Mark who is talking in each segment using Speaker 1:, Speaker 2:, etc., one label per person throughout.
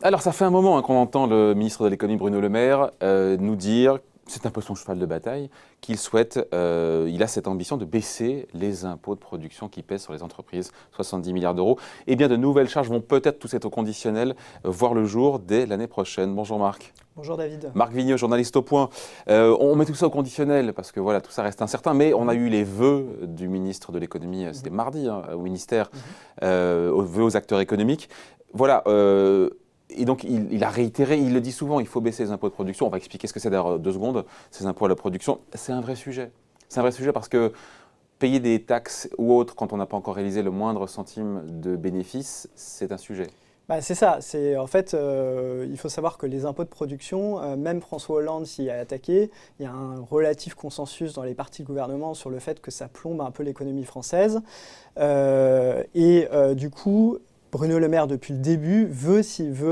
Speaker 1: Alors, ça fait un moment qu'on entend le ministre de l'économie Bruno Le Maire nous dire, c'est un peu son cheval de bataille, qu'il souhaite, il a cette ambition de baisser les impôts de production qui pèsent sur les entreprises, 70 milliards d'euros. Et bien, de nouvelles charges vont peut-être, tout cet au conditionnel, voir le jour dès l'année prochaine. Bonjour Marc.
Speaker 2: Bonjour David.
Speaker 1: Marc Vigneux, journaliste au Point. On met tout ça au conditionnel parce que voilà, tout ça reste incertain, mais on a eu les vœux du ministre de l'économie, c'était mardi au ministère, vœux aux acteurs économiques. Voilà. Et donc, il a réitéré, il le dit souvent, il faut baisser les impôts de production. On va expliquer ce que c'est d'ailleurs 2 secondes, ces impôts à la production. C'est un vrai sujet. C'est un vrai sujet parce que payer des taxes ou autres quand on n'a pas encore réalisé le moindre centime de bénéfice, c'est un sujet.
Speaker 2: Bah, c'est ça. En fait, il faut savoir que les impôts de production, même François Hollande s'y a attaqué, il y a un relatif consensus dans les partis de gouvernement sur le fait que ça plombe un peu l'économie française. Du coup, Bruno Le Maire, depuis le début, veut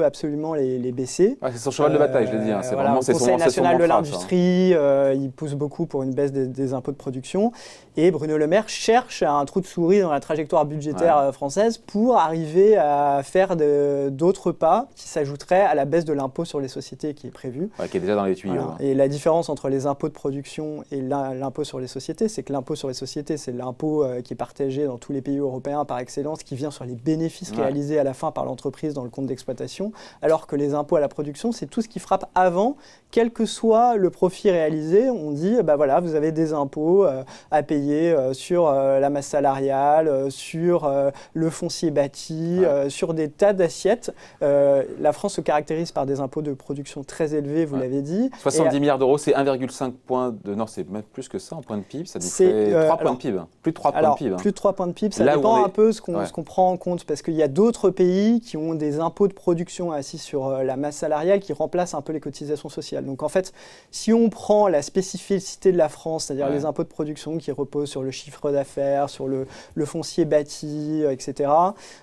Speaker 2: absolument les baisser.
Speaker 1: Ah, c'est son cheval de bataille, je l'ai dit. Hein. C'est
Speaker 2: voilà,
Speaker 1: vraiment,
Speaker 2: au Conseil national de l'industrie, il pousse beaucoup pour une baisse des impôts de production. Et Bruno Le Maire cherche un trou de souris dans la trajectoire budgétaire française pour arriver à faire d'autres pas qui s'ajouteraient à la baisse de l'impôt sur les sociétés qui est prévue.
Speaker 1: Ouais, qui est déjà dans les tuyaux.
Speaker 2: Voilà.
Speaker 1: Hein.
Speaker 2: Et la différence entre les impôts de production et l'impôt sur les sociétés, c'est que l'impôt sur les sociétés, c'est l'impôt qui est partagé dans tous les pays européens par excellence, qui vient sur les bénéfices réalisés à la fin par l'entreprise dans le compte d'exploitation, alors que les impôts à la production, c'est tout ce qui frappe avant, quel que soit le profit réalisé. On dit, bah voilà, vous avez des impôts à payer sur la masse salariale, sur le foncier bâti, sur des tas d'assiettes. La France se caractérise par des impôts de production très élevés, vous l'avez dit.
Speaker 1: 70 milliards d'euros, c'est 1,5 point de... Non, c'est même plus que ça en point de PIB, ça nous fait 3 points de PIB. Plus de 3 points de PIB.
Speaker 2: Plus de 3 points de PIB, ça dépend un peu ce qu'on prend en compte, parce qu'il y a d'autres pays qui ont des impôts de production assis sur la masse salariale qui remplacent un peu les cotisations sociales. Donc en fait, si on prend la spécificité de la France, c'est-à-dire les impôts de production qui reposent sur le chiffre d'affaires, sur le foncier bâti, etc.,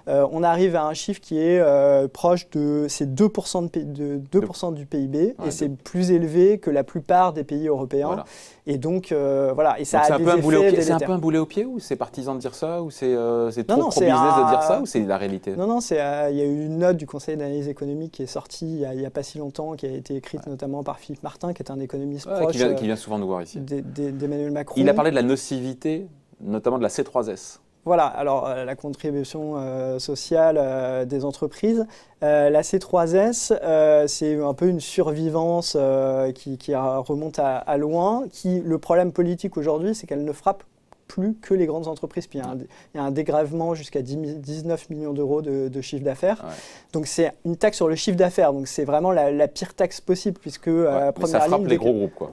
Speaker 2: on arrive à un chiffre qui est proche de 2% du PIB, et c'est plus élevé que la plupart des pays européens. Voilà. Et donc, voilà. Et ça a des effets délétères.
Speaker 1: C'est un peu un boulet au pied, ou c'est partisan de dire ça, ou c'est trop pro-business de dire ça, ou c'est la réalité?
Speaker 2: Non, il y a eu une note du Conseil d'analyse économique qui est sortie il n'y a pas si longtemps, qui a été écrite notamment par Philippe Martin, qui est un économiste proche
Speaker 1: qui vient souvent nous voir ici.
Speaker 2: d'Emmanuel Macron.
Speaker 1: Il a parlé de la nocivité, notamment de la C3S.
Speaker 2: Voilà, alors la contribution sociale des entreprises. La C3S, c'est un peu une survivance qui remonte à loin. Le problème politique aujourd'hui, c'est qu'elle ne frappe plus que les grandes entreprises. Puis il y a un dégrèvement jusqu'à 19 millions d'euros de chiffre d'affaires. Ouais. Donc c'est une taxe sur le chiffre d'affaires. Donc c'est vraiment la pire taxe possible, puisque
Speaker 1: ça frappe les gros groupes, quoi.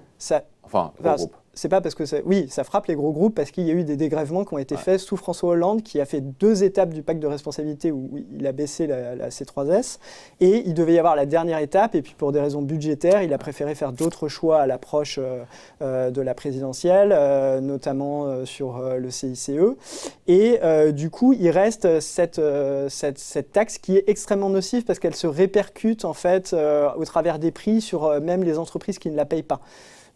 Speaker 1: Gros groupes.
Speaker 2: C'est pas parce que ça frappe les gros groupes, parce qu'il y a eu des dégrèvements qui ont été faits sous François Hollande, qui a fait 2 étapes du pacte de responsabilité où il a baissé la C3S, et il devait y avoir la dernière étape, et puis pour des raisons budgétaires, il a préféré faire d'autres choix à l'approche de la présidentielle, notamment sur le CICE, et du coup il reste cette taxe qui est extrêmement nocive parce qu'elle se répercute en fait au travers des prix sur même les entreprises qui ne la payent pas.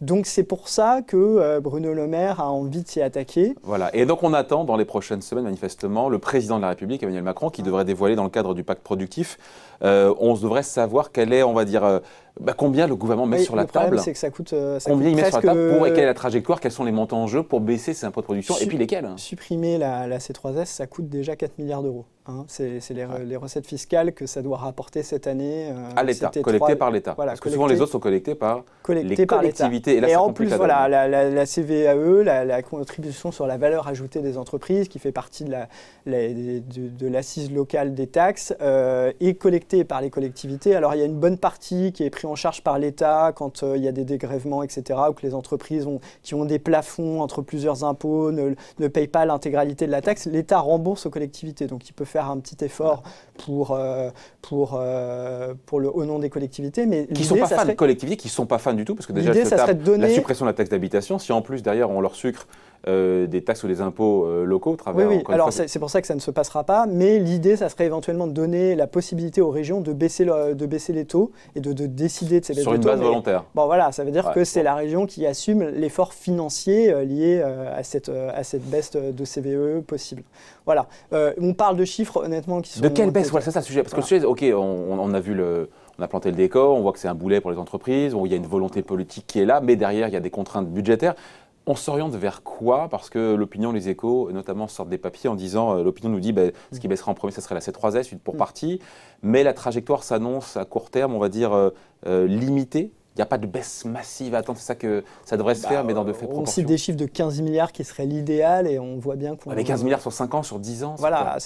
Speaker 2: Donc c'est pour ça que Bruno Le Maire a envie de s'y attaquer.
Speaker 1: Voilà, et donc on attend dans les prochaines semaines manifestement le président de la République, Emmanuel Macron, qui devrait dévoiler dans le cadre du pacte productif. On devrait savoir quelle est, on va dire, combien le gouvernement met sur la table.
Speaker 2: Le problème, c'est que ça coûte
Speaker 1: combien il met sur la table pour, et quelle est la trajectoire, quels sont les montants en jeu pour baisser ces impôts de production, et puis lesquels.
Speaker 2: Supprimer la C3S, ça coûte déjà 4 milliards d'euros. Hein. C'est les recettes fiscales que ça doit rapporter cette année.
Speaker 1: À l'État, collectées par l'État. Voilà, parce que souvent les autres sont collectés par les collectivités.
Speaker 2: Et en plus, voilà, la CVAE, la contribution sur la valeur ajoutée des entreprises, qui fait partie de l'assise locale des taxes, est collectée par les collectivités. Alors il y a une bonne partie qui est prise en charge par l'État quand il y a des dégrèvements, etc., ou que les entreprises qui ont des plafonds entre plusieurs impôts ne payent pas l'intégralité de la taxe. L'État rembourse aux collectivités, donc il peut faire un petit effort au nom des collectivités. Mais
Speaker 1: qui ne sont pas fans de collectivités, qui ne sont pas fans du tout, parce que déjà la suppression de la taxe d'habitation, si en plus derrière on leur sucre des taxes ou des impôts locaux au travers.
Speaker 2: Oui, alors c'est pour ça que ça ne se passera pas, mais l'idée, ça serait éventuellement de donner la possibilité aux régions de baisser les taux et de décider de ces baisses de taux.
Speaker 1: Sur une base volontaire.
Speaker 2: Bon voilà, ça veut dire que c'est la région qui assume l'effort financier lié à cette baisse de CVE possible. Voilà, on parle de chiffres honnêtement qui sont...
Speaker 1: De quelle baisse? Voilà, c'est ça le sujet. Parce que le sujet, ok, on a vu on a planté le décor, on voit que c'est un boulet pour les entreprises, il y a une volonté politique qui est là, mais derrière, il y a des contraintes budgétaires. On s'oriente vers quoi? Parce que l'opinion, les échos, notamment, sortent des papiers en disant, l'opinion nous dit, ce qui baissera en premier, ce serait la C3S, une pour partie, mais la trajectoire s'annonce à court terme, on va dire, limitée. Il n'y a pas de baisse massive à attendre, c'est ça que ça devrait se faire, mais dans de faibles proportions.
Speaker 2: On cite des chiffres de 15 milliards qui seraient l'idéal et on voit bien qu'on...
Speaker 1: Mais 15 milliards sur 5 ans, sur 10 ans,
Speaker 2: voilà,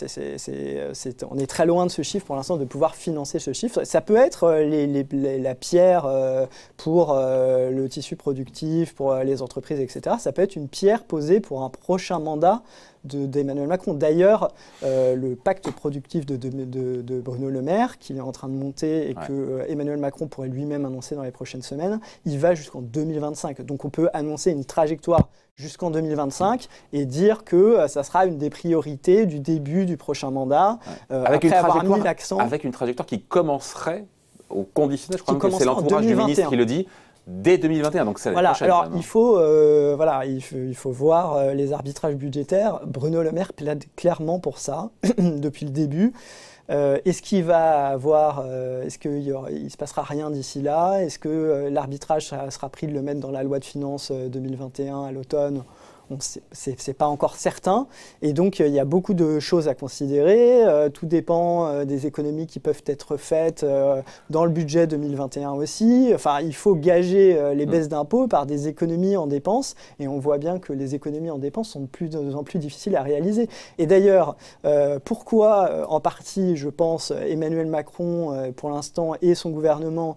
Speaker 2: on est très loin de ce chiffre pour l'instant, de pouvoir financer ce chiffre. Ça peut être la pierre pour le tissu productif, pour les entreprises, etc. Ça peut être une pierre posée pour un prochain mandat d'Emmanuel Macron. D'ailleurs, le pacte productif de Bruno Le Maire, qu'il est en train de monter et que Emmanuel Macron pourrait lui-même annoncer dans les prochaines semaines, il va jusqu'en 2025. Donc on peut annoncer une trajectoire jusqu'en 2025 et dire que ça sera une des priorités du début du prochain mandat,
Speaker 1: avec une trajectoire qui commencerait au conditionnel, je crois que c'est l'entourage du ministre qui le dit, dès 2021, donc c'est l'année prochaine.
Speaker 2: Alors il faut voir les arbitrages budgétaires. Bruno Le Maire plaide clairement pour ça depuis le début. Est-ce qu'il va avoir, est-ce qu'il se passera rien d'ici là? Est-ce que l'arbitrage sera pris de le mettre dans la loi de finances 2021 à l'automne? C'est pas encore certain, et donc il y a beaucoup de choses à considérer. Tout dépend des économies qui peuvent être faites dans le budget 2021 aussi. Enfin, il faut gager les baisses d'impôts par des économies en dépenses, et on voit bien que les économies en dépenses sont de plus en plus difficiles à réaliser. Et d'ailleurs, pourquoi en partie, je pense, Emmanuel Macron, pour l'instant, et son gouvernement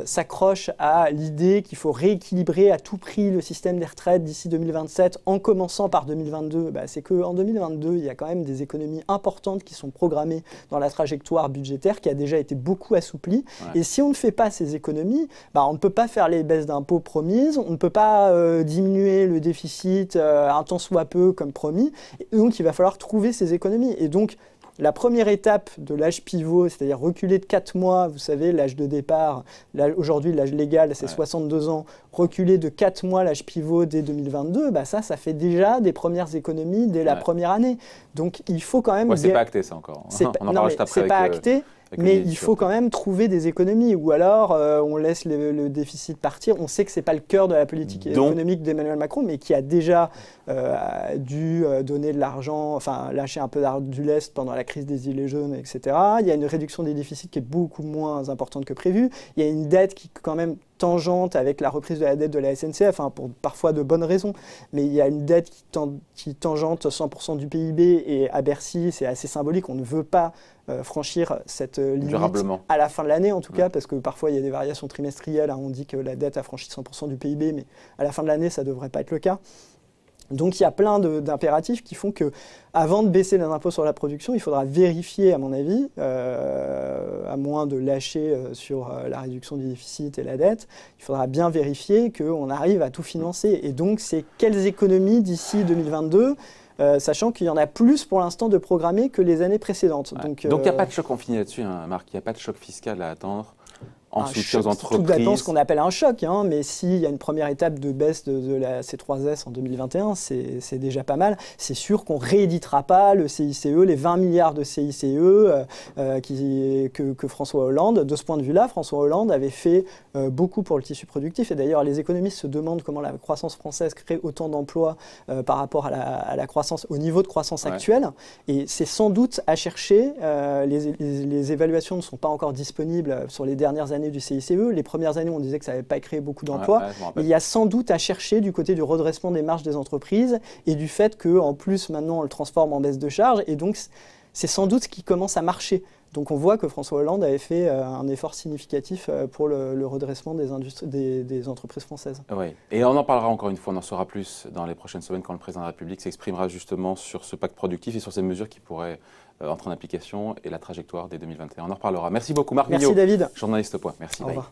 Speaker 2: s'accrochent à l'idée qu'il faut rééquilibrer à tout prix le système des retraites d'ici 2027, en commençant par 2022, c'est qu'en 2022, il y a quand même des économies importantes qui sont programmées dans la trajectoire budgétaire qui a déjà été beaucoup assouplie. Et si on ne fait pas ces économies, on ne peut pas faire les baisses d'impôts promises, on ne peut pas diminuer le déficit un tant soit peu comme promis. Et donc, il va falloir trouver ces économies. Et donc, la première étape de l'âge pivot, c'est-à-dire reculer de 4 mois, vous savez, l'âge de départ, aujourd'hui l'âge légal c'est 62 ans, reculer de 4 mois l'âge pivot dès 2022, ça fait déjà des premières économies dès la première année. Donc il faut quand même...
Speaker 1: c'est pas acté ça encore.
Speaker 2: C'est pas acté. Mais il faut quand même trouver des économies, ou alors on laisse le déficit partir. On sait que ce n'est pas le cœur de la politique économique d'Emmanuel Macron, mais qui a déjà dû donner de l'argent, enfin lâcher un peu du lest pendant la crise des Gilets jaunes, etc. Il y a une réduction des déficits qui est beaucoup moins importante que prévu. Il y a une dette qui est quand même tangente avec la reprise de la dette de la SNCF, pour parfois de bonnes raisons, mais il y a une dette qui tangente 100% du PIB, et à Bercy, c'est assez symbolique, on ne veut pas franchir cette limite à la fin de l'année en tout cas, parce que parfois il y a des variations trimestrielles, on dit que la dette a franchi 100% du PIB, mais à la fin de l'année ça ne devrait pas être le cas. Donc il y a plein d'impératifs qui font que, avant de baisser les impôts sur la production, il faudra vérifier, à mon avis, à moins de lâcher sur la réduction du déficit et la dette, il faudra bien vérifier qu'on arrive à tout financer. Et donc c'est quelles économies d'ici 2022 sachant qu'il y en a plus pour l'instant de programmés que les années précédentes. Donc il n'y
Speaker 1: a pas de choc, on finit là-dessus, Marc, il n'y a pas de choc fiscal à attendre en soutien aux entreprises.
Speaker 2: Tout dépend de ce qu'on appelle un choc, mais s'il y a une première étape de baisse de la C3S en 2021, c'est déjà pas mal. C'est sûr qu'on ne rééditera pas le CICE, les 20 milliards de CICE que François Hollande. De ce point de vue-là, François Hollande avait fait beaucoup pour le tissu productif. Et d'ailleurs, les économistes se demandent comment la croissance française crée autant d'emplois par rapport à la croissance, au niveau de croissance actuelle. Et c'est sans doute à chercher. Les évaluations ne sont pas encore disponibles sur les dernières années du CICE. Les premières années, on disait que ça n'avait pas créé beaucoup d'emplois. Il y a sans doute à chercher du côté du redressement des marges des entreprises et du fait qu'en plus, maintenant, on le transforme en baisse de charges. Et donc, c'est sans doute ce qui commence à marcher. Donc, on voit que François Hollande avait fait un effort significatif pour le redressement des entreprises françaises.
Speaker 1: Oui, et on en parlera encore une fois, on en saura plus dans les prochaines semaines quand le président de la République s'exprimera justement sur ce pacte productif et sur ces mesures qui pourraient entrer en application et la trajectoire dès 2021. On en reparlera. Merci beaucoup Marc Millot.
Speaker 2: Merci David.
Speaker 1: Journaliste au Point. Merci.
Speaker 2: Au revoir.